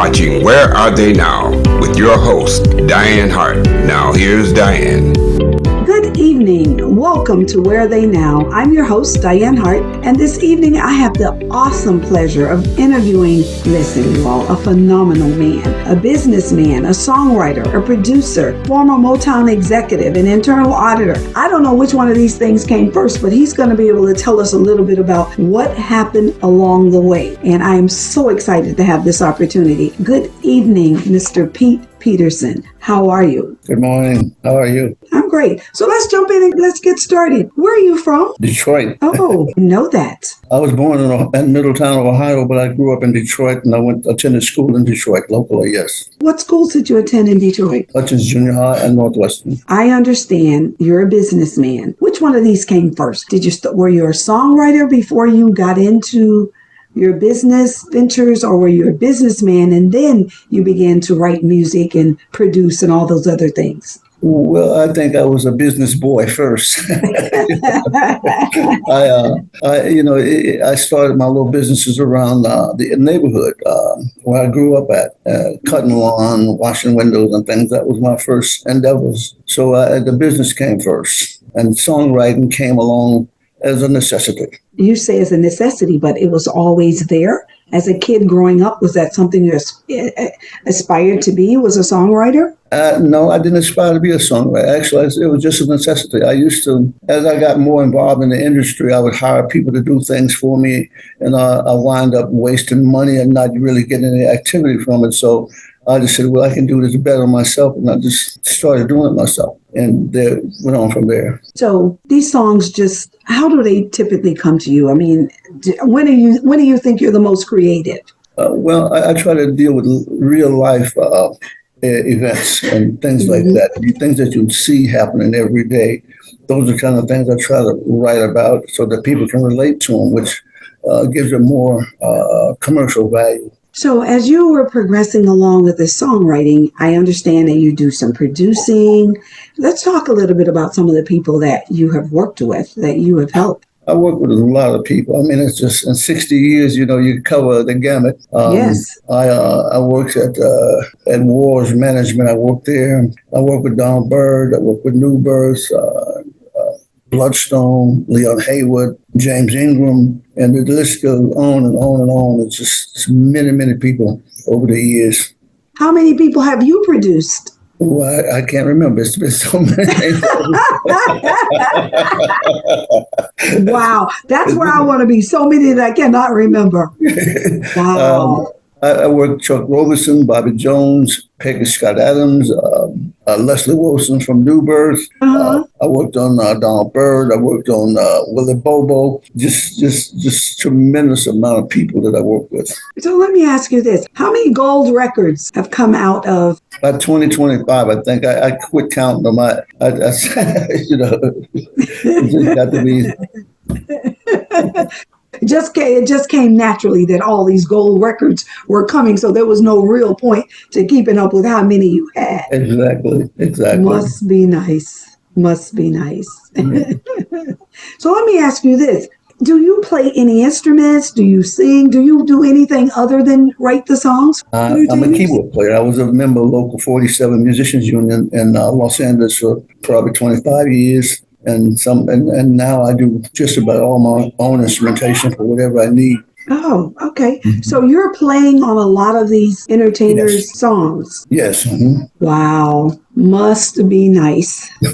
watching Where Are They Now with your host, Dianne Hart. Now here's Dianne. Good evening. Welcome to Where Are They Now? I'm your host, Dianne Hart, and this evening I have the awesome pleasure of interviewing, listen you all, a phenomenal man, a businessman, a songwriter, a producer, former Motown executive, an internal auditor. I don't know which one of these things came first, but he's going to be able to tell us a little bit about what happened along the way. And I am so excited to have this opportunity. Good evening, Mr. Pete Peterson. How are you? Good morning. How are you? I'm great. So let's jump in and let's get started. Where are you from? Detroit. Oh, know that. I was born in Middletown, Ohio, but I grew up in Detroit and I attended school in Detroit locally, yes. What schools did you attend in Detroit? Hutchins Junior High and Northwestern. I understand you're a businessman. Which one of these came first? Were you a songwriter before you got into your business ventures, or were you a businessman and then you began to write music and produce and all those other things? Well, I think I was a business boy first. I started my little businesses around the neighborhood where I grew up at, cutting lawn, washing windows and things. That was my first endeavors. So the business came first, and songwriting came along as a necessity. You say as a necessity, but it was always there. As a kid growing up, was that something you aspired to be, was a songwriter? No, I didn't aspire to be a songwriter. Actually, it was just a necessity. I used to, as I got more involved in the industry, I would hire people to do things for me, and I wind up wasting money and not really getting any activity from it. So I just said, well, I can do this better myself, and I just started doing it myself, and went on from there. So these songs, just how do they typically come to you? I mean, when do you think you're the most creative? Well, I try to deal with real life events and things like that. Things that you see happening every day. Those are the kind of things I try to write about so that people can relate to them, which gives it more commercial value. So as you were progressing along with the songwriting, I understand that you do some producing. Let's talk a little bit about some of the people that you have worked with, that you have helped. I work with a lot of people. I mean, it's just in 60 years, you cover the gamut. Yes. I worked at Wars Management. I worked there. I worked with Donald Byrd. I worked with Newbirth, Bloodstone, Leon Haywood, James Ingram, and the list goes on and on and on. It's just many, many people over the years. How many people have you produced? Oh, I can't remember. It's been so many. Wow. That's where I want to be. So many that I cannot remember. Wow. I worked with Chuck Roberson, Bobby Jones, Peggy Scott Adams, Leslie Wilson from Newbirth. I worked on Donald Byrd. I worked on Willie Bobo. Just tremendous amount of people that I worked with. So let me ask you this. How many gold records have come out of? By 2025, I think I quit counting them. It just got to be... It just came naturally that all these gold records were coming, so there was no real point to keeping up with how many you had. Exactly. Must be nice. So let me ask you this. Do you play any instruments? Do you sing? Do you do anything other than write the songs? I'm a keyboard player. I was a member of Local 47 Musicians Union in Los Angeles for probably 25 years. And now I do just about all my own instrumentation for whatever I need. Oh, okay. Mm-hmm. So you're playing on a lot of these entertainers' songs. Yes. Mm-hmm. Wow. Must be nice. In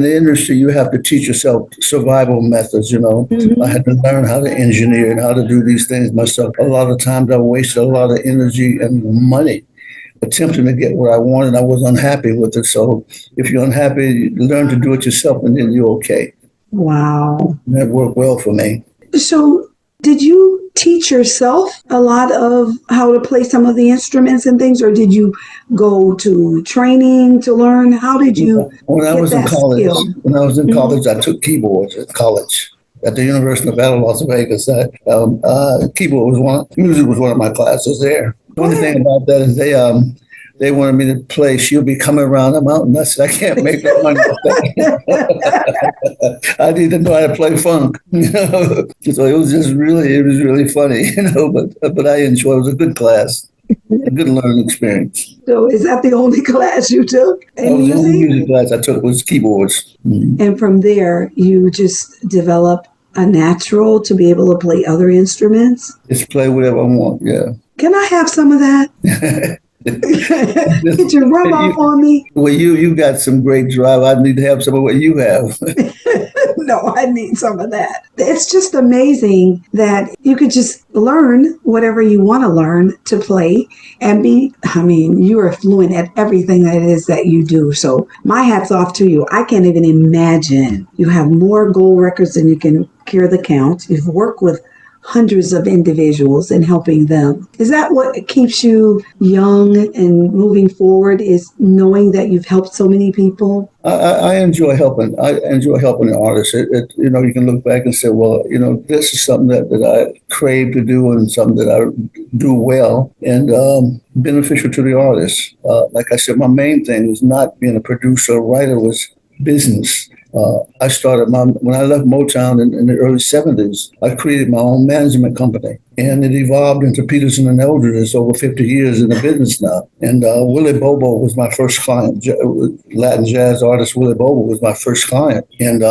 the industry, you have to teach yourself survival methods, Mm-hmm. I had to learn how to engineer and how to do these things myself. A lot of times I wasted a lot of energy and money attempting to get what I wanted. I was unhappy with it. So if you're unhappy, learn to do it yourself and then you're okay. Wow. And that worked well for me. So did you teach yourself a lot of how to play some of the instruments and things, or did you go to training to learn? How did you When I was in college, Mm-hmm. I took keyboards at college. At the University of Nevada, Las Vegas, music was one of my classes there. The only thing about that is they wanted me to play She'll Be Coming Around the Mountain. I said, I can't make no money off that. I need to know how to play funk. So it was really funny, but I enjoyed it. It was a good class. A good learning experience. So is that the only class you took in music? The only music class I took was keyboards. Mm-hmm. And from there, you just develop a natural to be able to play other instruments? Just play whatever I want, yeah. Can I have some of that? Could you rub off on me? Well, you got some great drive. I need to have some of what you have. No, I need some of that. It's just amazing that you could just learn whatever you want to learn to play and you are fluent at everything that it is that you do. So my hat's off to you. I can't even imagine. You have more gold records than you can care the count. You've worked with hundreds of individuals and helping them. Is that what keeps you young and moving forward, is knowing that you've helped so many people? I enjoy helping. I enjoy helping the artists. You can look back and say, well, this is something that I crave to do and something that I do well and beneficial to the artists. Like I said, my main thing was not being a producer or writer, was business. I started when I left Motown in the early 70s, I created my own management company, and it evolved into Peterson and Eldridge. Over 50 years in the business now. And Willie Bobo was my first client. Latin jazz artist Willie Bobo was my first client. And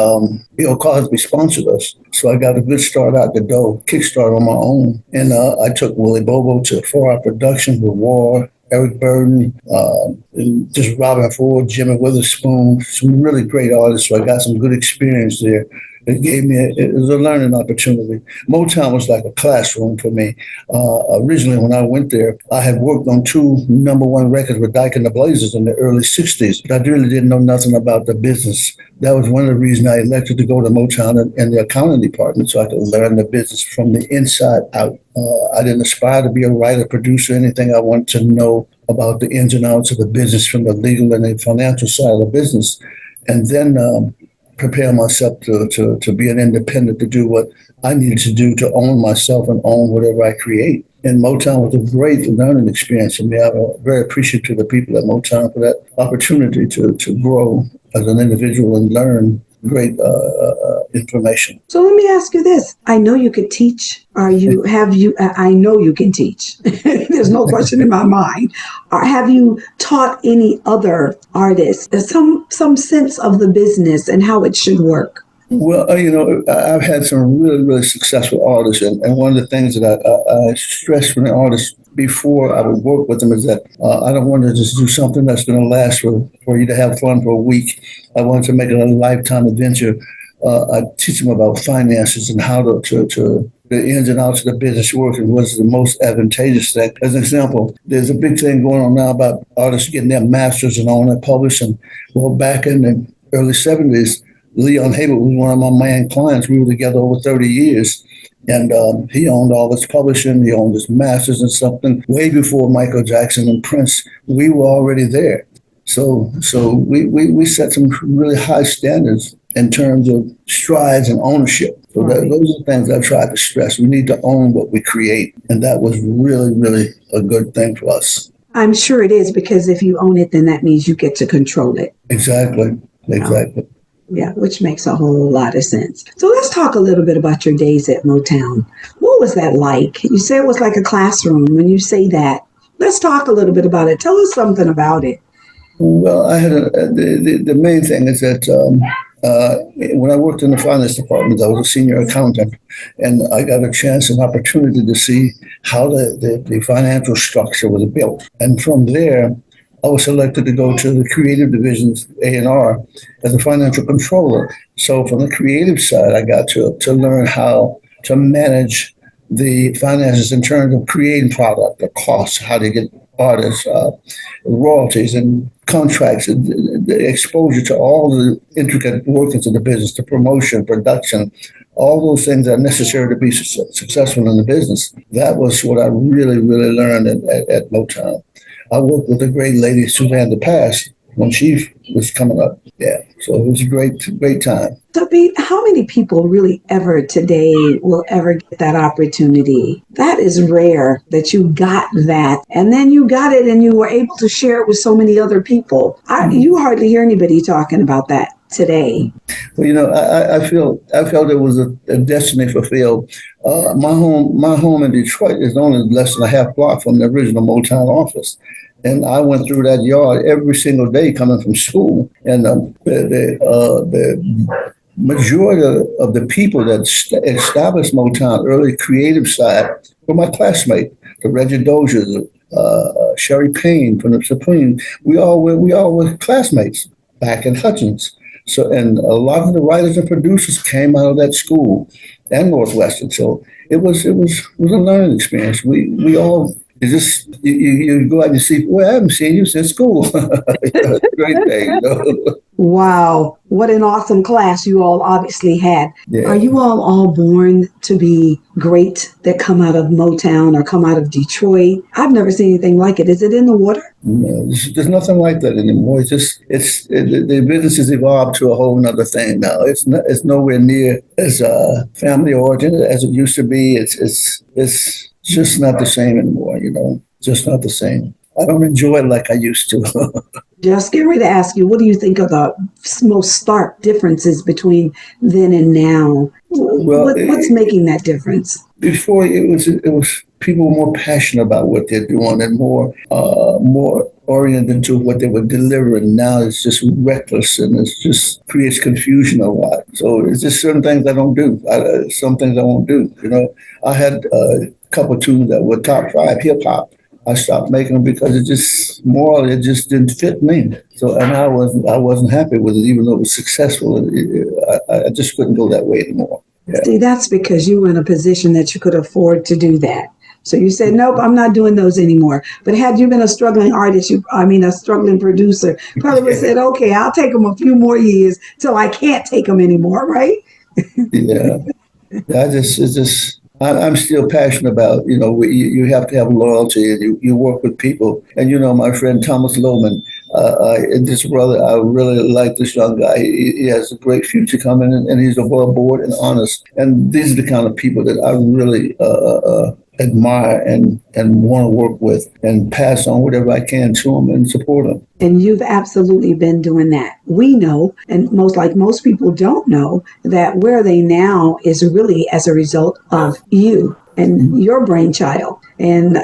Bill Cosby sponsored us. So I got a good start out the door, kickstart on my own. And I took Willie Bobo to 4-hour productions with War, Eric Burden, and just Robin Ford, Jimmy Witherspoon, some really great artists. So I got some good experience there. It was a learning opportunity. Motown was like a classroom for me. Originally, when I went there, I had worked on 2 #1 records with Dyke and the Blazers in the early 60s, but I really didn't know nothing about the business. That was one of the reasons I elected to go to Motown and the accounting department, so I could learn the business from the inside out. I didn't aspire to be a writer, producer, anything. I wanted to know about the ins and outs of the business from the legal and the financial side of the business. And then prepare myself to be an independent, to do what I needed to do to own myself and own whatever I create. And Motown was a great learning experience for me. I'm very appreciative to the people at Motown for that opportunity to grow as an individual and learn great information. So let me ask you this. I know you could teach. I know you can teach. There's no question in my mind. Have you taught any other artists some sense of the business and how it should work? Well, I've had some really, really successful artists. And one of the things that I stress from the artists before I would work with them is that I don't want to just do something that's going to last for you to have fun for a week. I want to make it a lifetime adventure. I teach them about finances and how to the ins and outs of the business work and what's the most advantageous thing. As an example, there's a big thing going on now about artists getting their masters and owning and publishing. Well, back in the early 70s, Leon Habert was one of my main clients. We were together over 30 years. And he owned all his publishing. He owned his masters and something. Way before Michael Jackson and Prince, we were already there. So we set some really high standards in terms of strides and ownership. So those are the things I tried to stress. We need to own what we create. And that was really, really a good thing for us. I'm sure it is, because if you own it, then that means you get to control it. Exactly. Yeah, which makes a whole lot of sense. So let's talk a little bit about your days at Motown. What was that like? You say it was like a classroom. When you say that, let's talk a little bit about it. Tell us something about it. Well, I had the main thing is that when I worked in the finance department, I was a senior accountant, and I got a chance and opportunity to see how the financial structure was built. And from there, I was selected to go to the creative division's A&R as a financial controller. So from the creative side, I got to learn how to manage the finances in terms of creating product, the costs, how to get artists, royalties and contracts, and the exposure to all the intricate workings of the business, the promotion, production, all those things that are necessary to be successful in the business. That was what I really, really learned at Motown. I worked with a great lady, Suzanne DePass, when she was coming up. Yeah, so it was a great time. So, Pete, how many people really ever today will ever get that opportunity? That is rare that you got that, and then you got it and you were able to share it with so many other people. You hardly hear anybody talking about that today. Well, I felt it was a destiny fulfilled. My home in Detroit is only less than a half block from the original Motown office. And I went through that yard every single day coming from school. And the majority of the people that established Motown, early creative side, were my classmates, the Reggie Dozier, Sherry Payne from the Supreme. We all were classmates back in Hutchins. So, and a lot of the writers and producers came out of that school and Northwestern. So it was a learning experience. We all, you go out and see, well, I haven't seen you since school. Great day, Wow, what an awesome class you all obviously had. Yeah. Are you all born to be great that come out of Motown or come out of Detroit? I've never seen anything like it. Is it in the water? No, there's nothing like that anymore. The business has evolved to a whole nother thing now. It's nowhere near as family oriented as it used to be. It's just not the same anymore, just not the same. I don't enjoy it like I used to. Just getting ready to ask you, what do you think are the most stark differences between then and now? Well, what's making that difference? Before it was people were more passionate about what they're doing and more oriented to what they were delivering. Now it's just reckless and it just creates confusion a lot. So it's just certain things I don't do. Some things I won't do. I had a couple of tunes that were top 5 hip hop. I stopped making them because it just didn't fit me. So, and I wasn't happy with it, even though it was successful. I just couldn't go that way anymore. Yeah. See, that's because you were in a position that you could afford to do that. So you said, nope, I'm not doing those anymore. But had you been a struggling artist, a struggling producer, probably would have said, okay, I'll take them a few more years till I can't take them anymore, right? Yeah. I'm still passionate about, you have to have loyalty and you work with people. And, my friend Thomas Lohman, and this brother, I really like this young guy. He has a great future coming and he's above board and honest. And these are the kind of people that I really admire and want to work with and pass on whatever I can to them and support them. And you've absolutely been doing that. We know, and most people don't know, that Where They Now is really as a result of you and your brainchild. And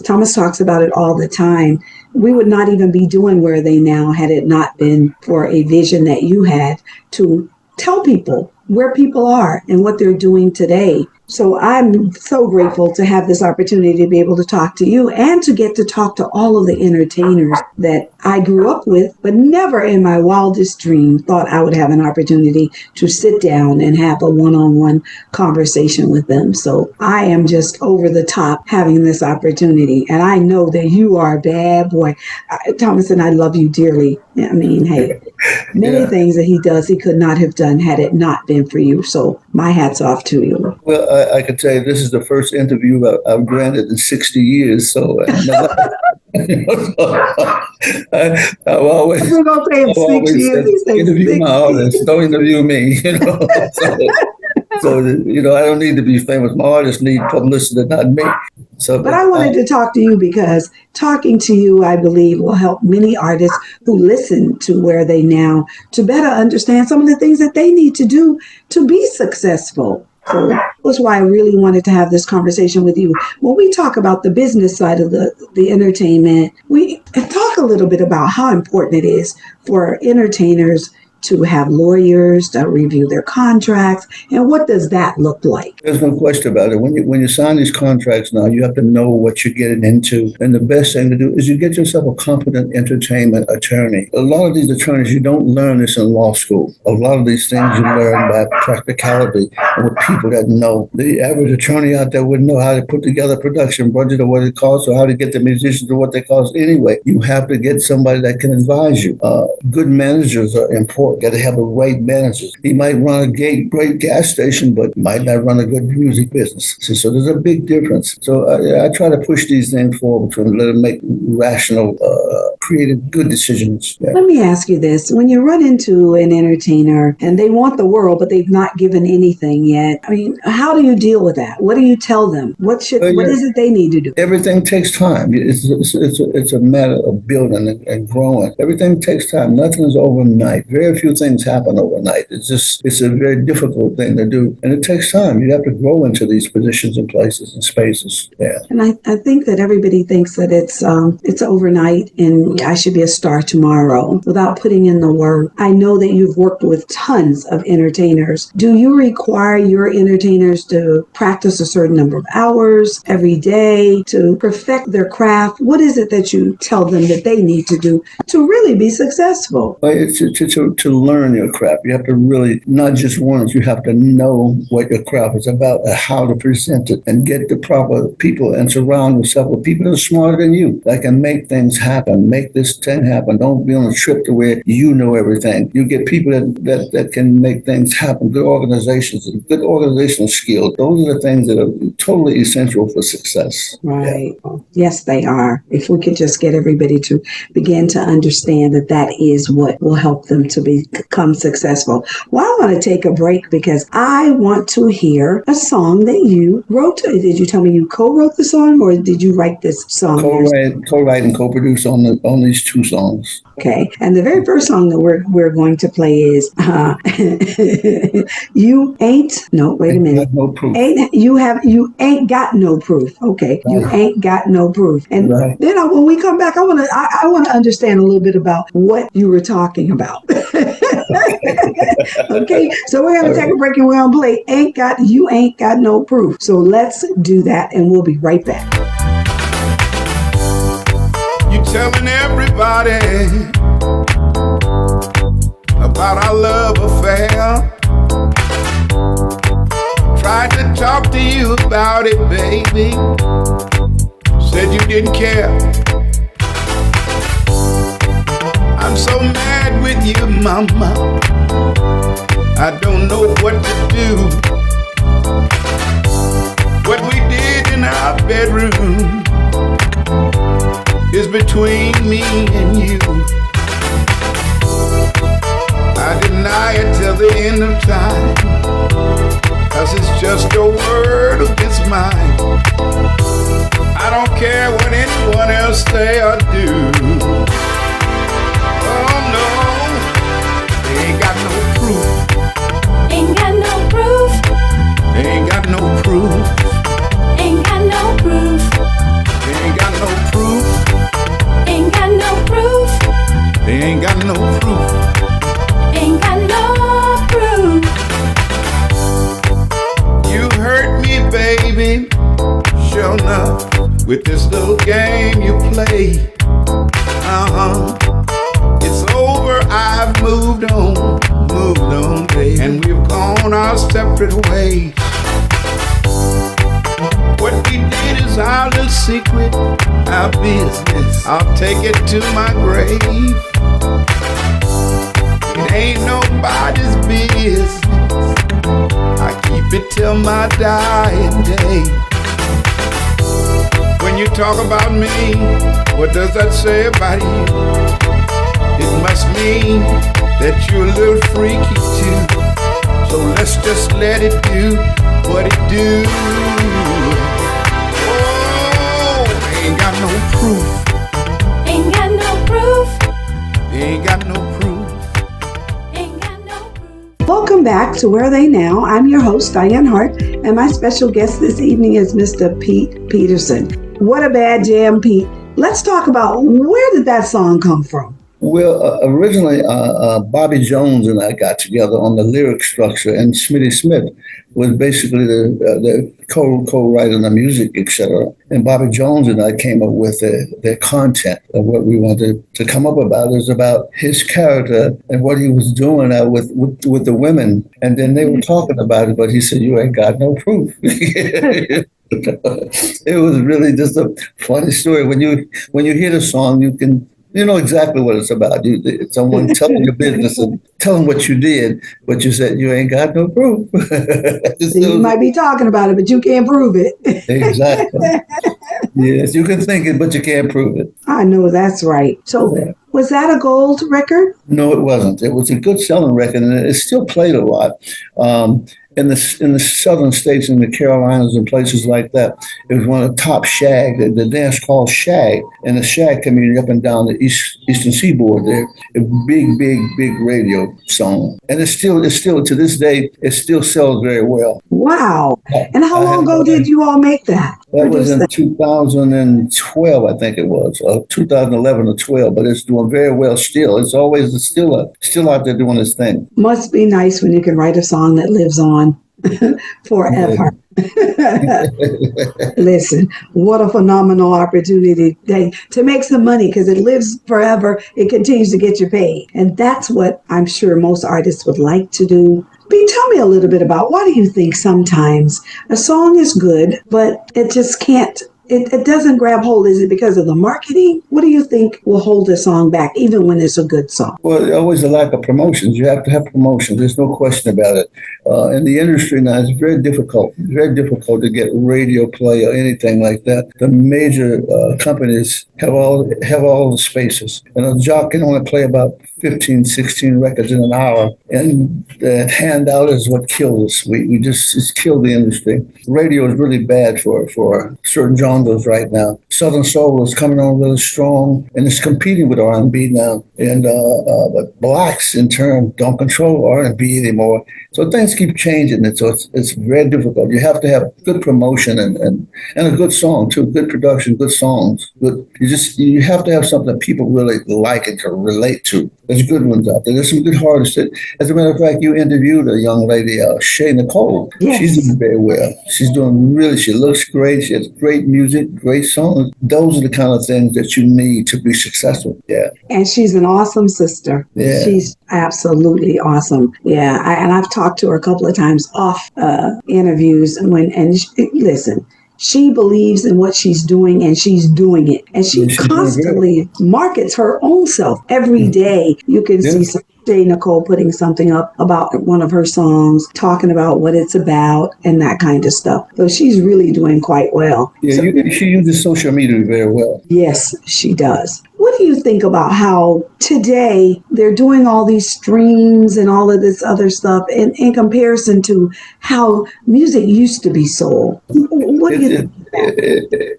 Thomas talks about it all the time. We would not even be doing Where They Now had it not been for a vision that you had to tell people where people are and what they're doing today. So I'm so grateful to have this opportunity to be able to talk to you and to get to talk to all of the entertainers that I grew up with, but never in my wildest dream thought I would have an opportunity to sit down and have a one-on-one conversation with them. So I am just over the top having this opportunity. And I know that you are a bad boy. Thomas, and I love you dearly. I mean, hey, many things that he does, he could not have done had it not been for you. So my hat's off to you. Well, I can tell you this is the first interview I've granted in 60 years. So I've always interview my artists. Don't interview me. So I don't need to be famous. My artists need publicity, not me. So, but I wanted to talk to you because talking to you, I believe, will help many artists who listen to Where They Now to better understand some of the things that they need to do to be successful. So that's why I really wanted to have this conversation with you. When we talk about the business side of the entertainment, we talk a little bit about how important it is for entertainers to have lawyers to review their contracts, and what does that look like? There's no question about it. When you sign these contracts now, you have to know what you're getting into, and the best thing to do is you get yourself a competent entertainment attorney. A lot of these attorneys, you don't learn this in law school. A lot of these things you learn by practicality and with people that know. The average attorney out there wouldn't know how to put together a production budget or what it costs or how to get the musicians or what they cost anyway. You have to get somebody that can advise you. Good managers are important. network. Got to have the right managers. He might run a great gas station, but might not run a good music business. So there's a big difference. So I try to push these things forward to let them make rational, creative, good decisions. Yeah. Let me ask you this. When you run into an entertainer and they want the world, but they've not given anything yet, I mean, how do you deal with that? What do you tell them? What is it they need to do? Everything takes time. It's a matter of building and growing. Everything takes time. Nothing's overnight. Very few things happen overnight. It's a very difficult thing to do. And it takes time. You have to grow into these positions and places and spaces. Yeah. And I think that everybody thinks that it's overnight and I should be a star tomorrow without putting in the work. I know that you've worked with tons of entertainers. Do you require your entertainers to practice a certain number of hours every day to perfect their craft? What is it that you tell them that they need to do to really be successful? Well, to learn your craft, you have to really, not just once, you have to know what your craft is about and how to present it and get the proper people and surround yourself with people that are smarter than you, that can make things happen, make this thing happen. Don't be on a trip to where you know everything. You get people that can make things happen, good organizations, good organizational skills. Those are the things that are totally essential for success. Right. Yeah. Yes, they are. If we could just get everybody to begin to understand that is what will help them to become successful. Well, I want to take a break because I want to hear a song that you wrote. Did you tell me you co-wrote the song or did you write this song? Co-write and co-produce on these two songs. Okay. And the very first song that we're going to play is You Ain't Wait a minute. No proof. You ain't got no proof. Okay. Right. You ain't got no proof. And right. Then when we come back, I want to understand a little bit about what you were talking about. Okay. So we're going to take a break and we're going to play You Ain't Got No Proof. So let's do that and we'll be right back. You telling everybody about our love affair. Tried to talk to you about it, baby. Said you didn't care. I'm so mad with you, mama. I don't know what to do. What we did in our bedroom is between me and you. I deny it till the end of time, 'cause it's just your word against mine. I don't care what anyone else say or do. Oh no, they ain't got no proof. Ain't got no proof. They ain't got no proof. Ain't got no proof. They ain't got no proof. Ain't got no proof. They ain't got no proof. Ain't got no proof. You hurt me, baby, sure enough, with this little game you play. It's over, I've moved on, baby, and we've gone our separate ways. What we did is our little secret, our business. I'll take it to my grave. It ain't nobody's business. I keep it till my dying day. When you talk about me, what does that say about you? It must mean that you're a little freaky too. So let's just let it do what it do. Oh, ain't got no proof. Ain't got no proof. Ain't got no proof. Welcome back to Where Are They Now? I'm your host, Dianne Hart, and my special guest this evening is Mr. Pete Peterson. What a bad jam, Pete. Let's talk about where did that song come from? Well, originally, Bobby Jones and I got together on the lyric structure, and Smitty Smith was basically the co-writer the music, etc. And Bobby Jones and I came up with the content of what we wanted to come up about. It was about his character and what he was doing with the women. And then they were talking about it, but he said, "You ain't got no proof." It was really just a funny story. When you hear the song, you can You know exactly what it's about. Someone telling your business and telling what you did, but you said you ain't got no proof. So you might be talking about it, but you can't prove it. Exactly. Yes, you can think it, but you can't prove it. I know that's right. So Yeah. was that a gold record? No, it wasn't. It was a good selling record, and it's still played a lot. In the southern states, in the Carolinas and places like that, it was one of the top shag. The dance called shag, and the shag community up and down the eastern seaboard there. A big radio song, and it's still to this day it still sells very well. Wow. And how long ago did you all make that? That was Produce in that? 2012, I think it was, 2011 or 12. But it's doing very well still. It's still out there doing its thing. Must be nice when you can write a song that lives on forever. Listen, what a phenomenal opportunity to make some money, because it lives forever. It continues to get you paid. And that's what I'm sure most artists would like to do. Pete, tell me a little bit about, why do you think sometimes a song is good, but it just can't, it doesn't grab hold? Is it because of the marketing? What do you think will hold a song back, even when it's a good song? Well, always a lack of promotions. You have to have promotions. There's no question about it. In the industry now, it's very difficult to get radio play or anything like that. The major companies have all the spaces, and a jock can only play about 15, 16 records in an hour, and that handout is what kills us. It's killed the industry. Radio is really bad for certain genres right now. Southern soul is coming on really strong, and it's competing with R&B now. And but blacks in turn don't control R&B anymore. So things keep changing, and so it's very difficult. You have to have good promotion and a good song too, good production, good songs. You have to have something that people really like and can relate to. There's good ones out there. There's some good artists. As a matter of fact, you interviewed a young lady, Shay Nicole. Yes. She's doing very well. She's doing really, she looks great. She has great music, great songs. Those are the kind of things that you need to be successful. Yeah. And she's an awesome sister. Yeah. She's absolutely awesome. Yeah. And I've talked to her a couple of times off interviews listen, she believes in what she's doing, and she's doing it. And she constantly markets her own self every day. You can see Shay Nicole putting something up about one of her songs, talking about what it's about and that kind of stuff. So she's really doing quite well. Yeah, she uses social media very well. Yes, she does. What do you think about how today they're doing all these streams and all of this other stuff in comparison to how music used to be sold? What do you think?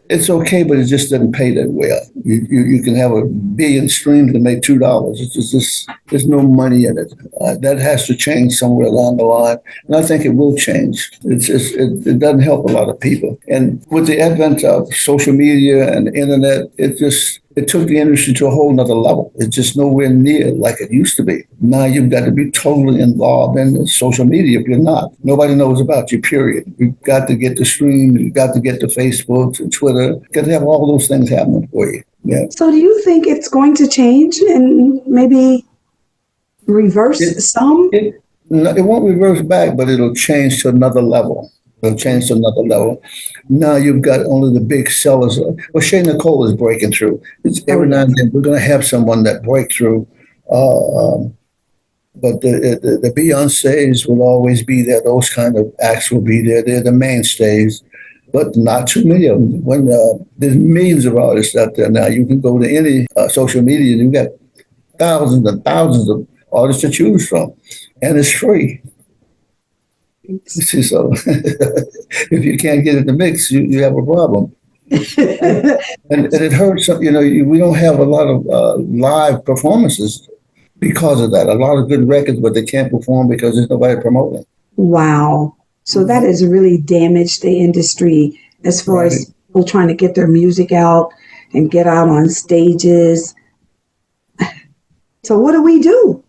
It's okay, but it just doesn't pay that well. You can have 1 billion streams and make $2. It's just there's no money in it. That has to change somewhere along the line, and I think it will change. It doesn't help a lot of people. And with the advent of social media and the internet, it took the industry to a whole nother level. It's just nowhere near like it used to be. Now you've got to be totally involved in the social media. If you're not, nobody knows about you, period. You've got to get the stream, you've got to get the Facebook and Twitter. You've got to have all those things happening for you. Yeah. So do you think it's going to change and maybe reverse some? It won't reverse back, but it'll change to another level. Now you've got only the big sellers. Well, Shay Nicole is breaking through. Every now and then we're going to have someone that break through. But the Beyoncés will always be there. Those kind of acts will be there. They're the mainstays, but not too many of them. When there's millions of artists out there now, you can go to any social media and you've got thousands and thousands of artists to choose from, and it's free. So if you can't get in the mix, you have a problem. and it hurts. We don't have a lot of live performances because of that. A lot of good records, but they can't perform because there's nobody promoting. Wow. So that has really damaged the industry as far as people trying to get their music out and get out on stages. So what do we do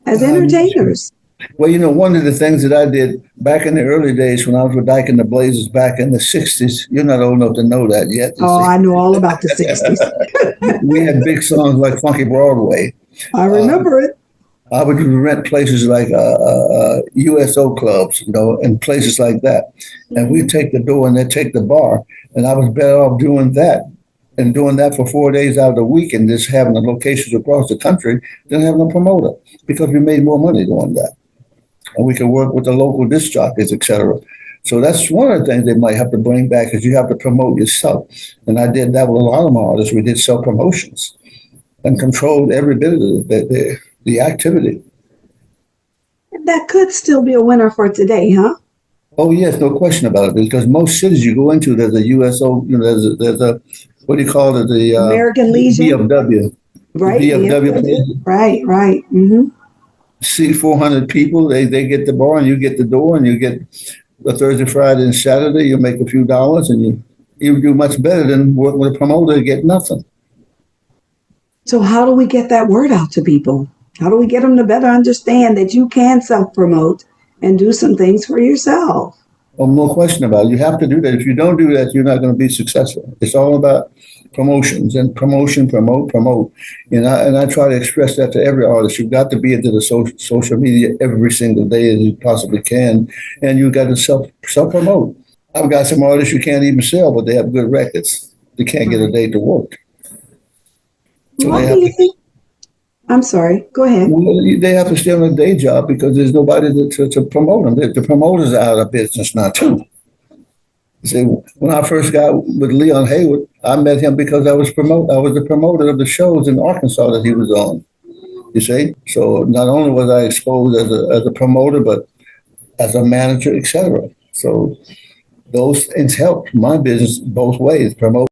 as entertainers? Well, one of the things that I did back in the early days when I was with Dyke and the Blazers back in the 60s, you're not old enough to know that yet. Oh, I know all about the 60s. We had big songs like Funky Broadway. I remember it. I would rent places like USO clubs, and places like that. And we'd take the door and they'd take the bar. And I was better off doing that and doing that for 4 days out of the week and just having the locations across the country than having a promoter because we made more money doing that. And we could work with the local disc jockeys, et cetera. So that's one of the things they might have to bring back is you have to promote yourself. And I did that with a lot of my artists. We did self-promotions and controlled every bit of the activity. That could still be a winner for today, huh? Oh, yes, no question about it. Because most cities you go into, there's a USO, there's a what do you call it? The American Legion. VFW. Right. VFW. Right. Mm-hmm. See 400 people, they get the bar and you get the door and you get a Thursday, Friday, and Saturday, you make a few dollars and you do much better than working with a promoter to get nothing. So how do we get that word out to people? How do we get them to better understand that you can self-promote and do some things for yourself? Well, no question about it. You have to do that. If you don't do that, you're not going to be successful. It's all about promotions and promote. And I try to express that to every artist. You've got to be into the social media every single day as you possibly can. And you've got to self-promote. I've got some artists you can't even sell, but they have good records. They can't get a day to work. So What do you think? I'm sorry. Go ahead. They have to stay on a day job because there's nobody to promote them. The promoters are out of business now, too. See, when I first got with Leon Haywood, I met him because I was the promoter of the shows in Arkansas that he was on. You see? So not only was I exposed as a promoter, but as a manager, etc. So those things helped my business both ways, promote